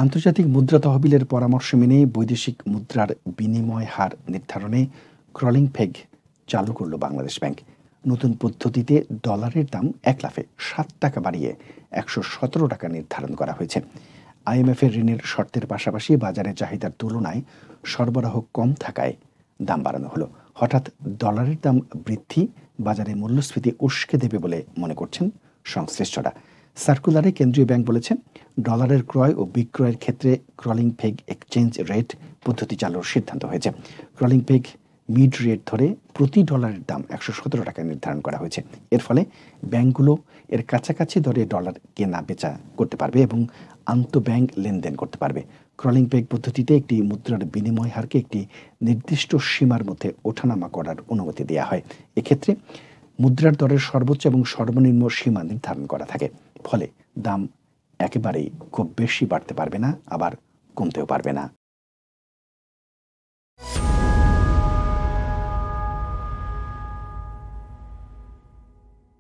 আন্তর্জাতিক মুদ্রা তহবিলের পরামর্শ মেনে বৈদেশিক মুদ্রার বিনিময় হার নির্ধারণে ক্রলিং পেগ চালু করল বাংলাদেশ ব্যাংক। নতুন পদ্ধতিতে ডলারের দাম এক লাফে ৭ টাকা বাড়িয়ে ১১৭ টাকা নির্ধারণ করা হয়েছে। আইএমএফের ঋণের শর্তের পাশাপাশি বাজারে চাহিদার তুলনায় সরবরাহ কম থাকায় দাম বাড়ানো হলো। হঠাৎ ডলারের দাম বৃদ্ধি বাজারে মূল্যস্ফীতি উস্কে দেবে বলে মনে করছেন সংশ্লিষ্টরা। সার্কুলারে কেন্দ্রীয় ব্যাংক বলেছে, ডলারের ক্রয় ও বিক্রয়ের ক্ষেত্রে ক্রলিং পেগ এক্সচেঞ্জ রেট পদ্ধতি চালুর সিদ্ধান্ত হয়েছে। ক্রলিং পেগ মিড রেট ধরে প্রতি ডলারের দাম ১১৭ টাকা নির্ধারণ করা হয়েছে। এর ফলে ব্যাংকগুলো এর কাছাকাছি দরে ডলার কেনা বেচা করতে পারবে এবং আন্তঃব্যাংক লেনদেন করতে পারবে। ক্রলিং পেগ পদ্ধতিতে একটি মুদ্রার বিনিময় হারকে একটি নির্দিষ্ট সীমার মধ্যে ওঠানামা করার অনুমতি দেওয়া হয়। এক্ষেত্রে মুদ্রার দরের সর্বোচ্চ এবং সর্বনিম্ন সীমা নির্ধারণ করা থাকে। ফলে দাম একেবারেই খুব বেশি বাড়তে পারবে না, আবার কমতেও পারবে না।